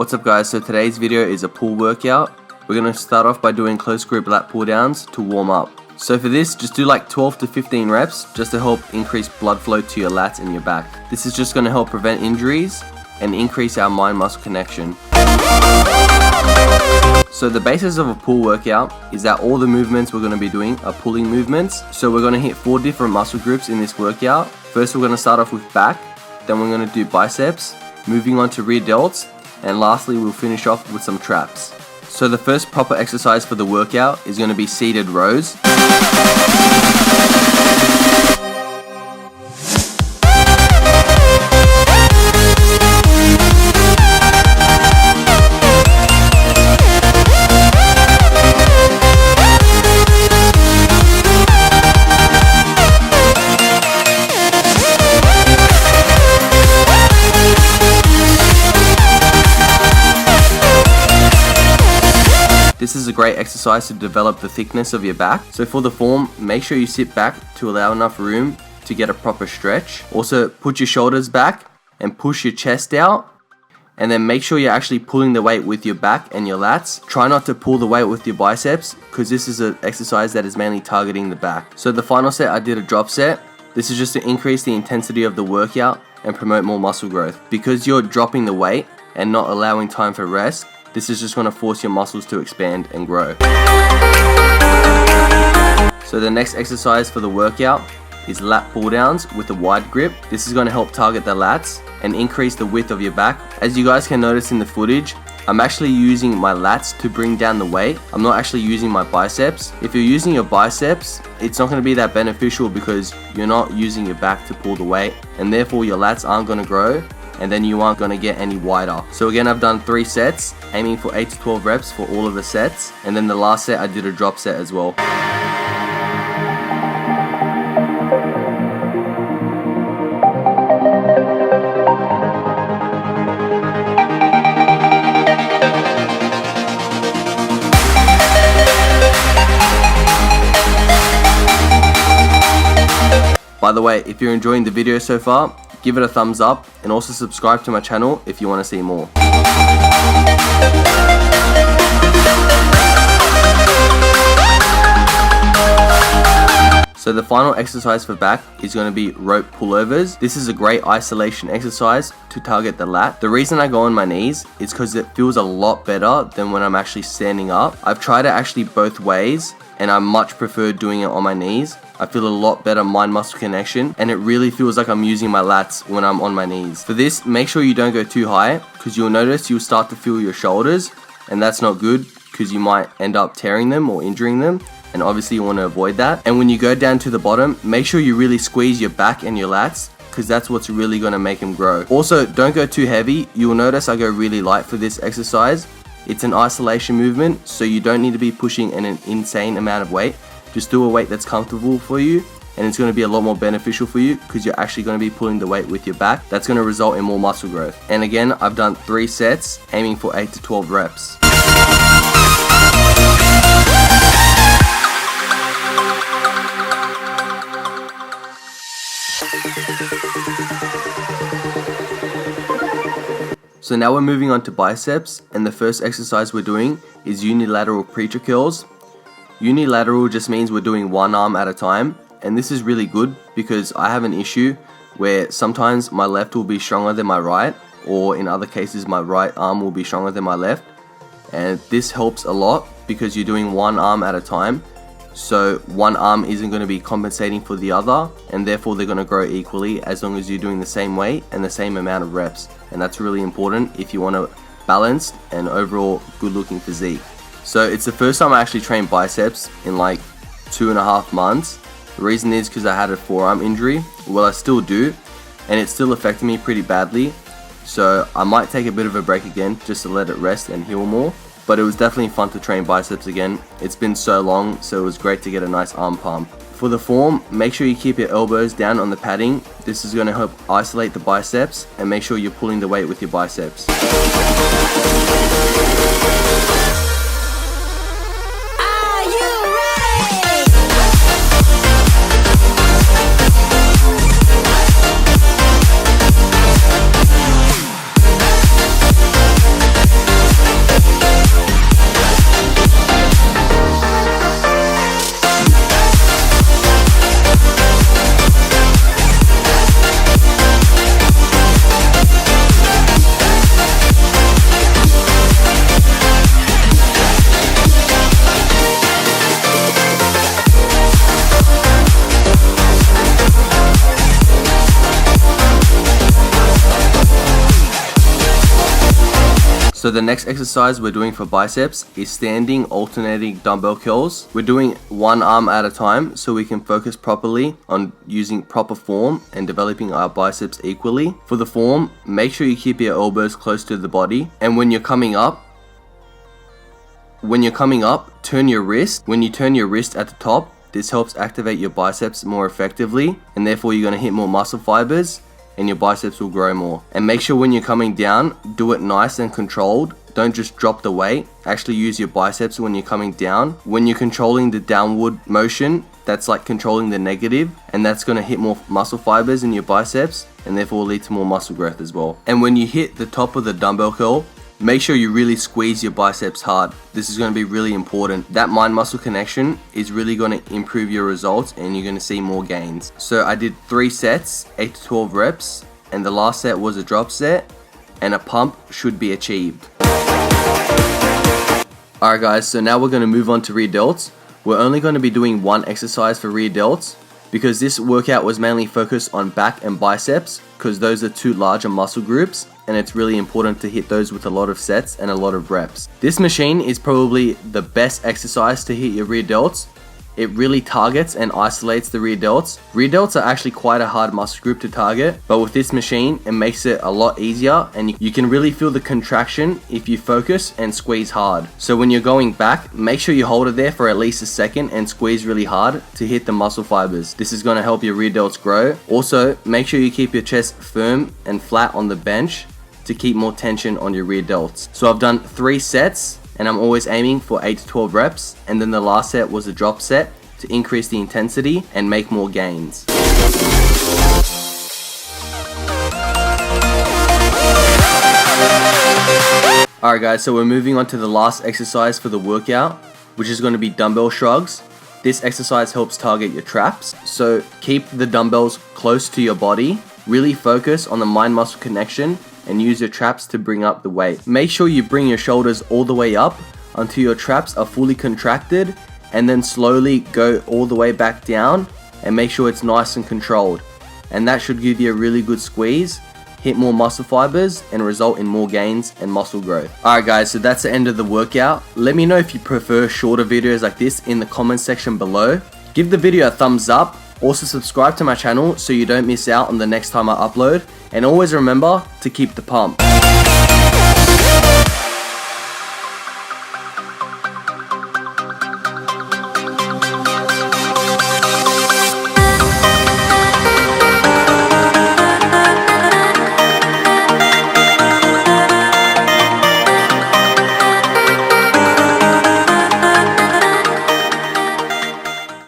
What's up guys, so today's video is a pull workout. We're going to start off by doing close grip lat pull downs to warm up. So for this, just do like 12 to 15 reps just to help increase blood flow to your lats and your back. This is just going to help prevent injuries and increase our mind muscle connection. So the basis of a pull workout is that all the movements we're going to be doing are pulling movements. So we're going to hit 4 different muscle groups in this workout. First we're going to start off with back, then we're going to do biceps, moving on to rear delts, and lastly we'll finish off with some traps. So the first proper exercise for the workout is going to be seated rows. This is a great exercise to develop the thickness of your back. So for the form, make sure you sit back to allow enough room to get a proper stretch. Also put your shoulders back and push your chest out. And then make sure you're actually pulling the weight with your back and your lats. Try not to pull the weight with your biceps because this is an exercise that is mainly targeting the back. So the final set, I did a drop set. This is just to increase the intensity of the workout and promote more muscle growth. Because you're dropping the weight and not allowing time for rest, this is just going to force your muscles to expand and grow. So the next exercise for the workout is lat pull downs with a wide grip. This is going to help target the lats and increase the width of your back. As you guys can notice in the footage, I'm actually using my lats to bring down the weight. I'm not actually using my biceps. If you're using your biceps, it's not going to be that beneficial because you're not using your back to pull the weight, and therefore your lats aren't going to grow, and then you aren't going to get any wider. So again, I've done 3 sets, aiming for 8 to 12 reps for all of the sets, and then the last set I did a drop set as well. By the way, if you're enjoying the video so far, give it a thumbs up and also subscribe to my channel if you want to see more. So the final exercise for back is going to be rope pullovers. This is a great isolation exercise to target the lat. The reason I go on my knees is because it feels a lot better than when I'm actually standing up. I've tried it actually both ways and I much prefer doing it on my knees. I feel a lot better mind muscle connection and it really feels like I'm using my lats when I'm on my knees. For this, make sure you don't go too high because you'll notice you'll start to feel your shoulders, and that's not good because you might end up tearing them or injuring them, and obviously you want to avoid that. And when you go down to the bottom, make sure you really squeeze your back and your lats because that's what's really going to make them grow. Also, don't go too heavy. You'll notice I go really light for this exercise. It's an isolation movement, so you don't need to be pushing an insane amount of weight. Just do a weight that's comfortable for you, and it's going to be a lot more beneficial for you because you're actually going to be pulling the weight with your back. That's going to result in more muscle growth. And again, I've done 3 sets, aiming for 8 to 12 reps. So now we're moving on to biceps, and the first exercise we're doing is unilateral preacher curls. Unilateral just means we're doing one arm at a time, and this is really good because I have an issue where sometimes my left will be stronger than my right, or in other cases my right arm will be stronger than my left, and this helps a lot because you're doing one arm at a time. So one arm isn't going to be compensating for the other, and therefore they're going to grow equally as long as you're doing the same weight and the same amount of reps, and that's really important if you want a balanced and overall good looking physique. So it's the first time I actually trained biceps in like 2.5 months. The reason is because I had a forearm injury. Well, I still do, and it's still affecting me pretty badly. So I might take a bit of a break again just to let it rest and heal more. But it was definitely fun to train biceps again. It's been so long, so it was great to get a nice arm pump. For the form, make sure you keep your elbows down on the padding. This is going to help isolate the biceps, and make sure you're pulling the weight with your biceps. So the next exercise we're doing for biceps is standing alternating dumbbell curls. We're doing one arm at a time so we can focus properly on using proper form and developing our biceps equally. For the form, make sure you keep your elbows close to the body, and when you're coming up, turn your wrist. When you turn your wrist at the top, this helps activate your biceps more effectively, and therefore you're going to hit more muscle fibers and your biceps will grow more. And make sure when you're coming down, do it nice and controlled. Don't just drop the weight. Actually use your biceps when you're coming down. When you're controlling the downward motion, that's like controlling the negative, and that's going to hit more muscle fibers in your biceps and therefore will lead to more muscle growth as well. And when you hit the top of the dumbbell curl, make sure you really squeeze your biceps hard. This is going to be really important. That mind-muscle connection is really going to improve your results and you're going to see more gains. So I did 3 sets, 8 to 12 reps, and the last set was a drop set, and a pump should be achieved. Alright guys, so now we're going to move on to rear delts. We're only going to be doing one exercise for rear delts because this workout was mainly focused on back and biceps because those are 2 larger muscle groups, and it's really important to hit those with a lot of sets and a lot of reps. This machine is probably the best exercise to hit your rear delts. It really targets and isolates the rear delts. Rear delts are actually quite a hard muscle group to target, but with this machine it makes it a lot easier, and you can really feel the contraction if you focus and squeeze hard. So when you're going back, make sure you hold it there for at least a second and squeeze really hard to hit the muscle fibers. This is going to help your rear delts grow. Also, make sure you keep your chest firm and flat on the bench to keep more tension on your rear delts. So I've done 3 sets and I'm always aiming for 8 to 12 reps, and then the last set was a drop set to increase the intensity and make more gains. Alright guys, so we're moving on to the last exercise for the workout, which is going to be dumbbell shrugs. This exercise helps target your traps. So keep the dumbbells close to your body, really focus on the mind-muscle connection, and use your traps to bring up the weight. Make sure you bring your shoulders all the way up until your traps are fully contracted, and then slowly go all the way back down and make sure it's nice and controlled. And that should give you a really good squeeze, hit more muscle fibers, and result in more gains and muscle growth. Alright guys, so that's the end of the workout. Let me know if you prefer shorter videos like this in the comment section below. Give the video a thumbs up. Also subscribe to my channel so you don't miss out on the next time I upload. And always remember to keep the pump.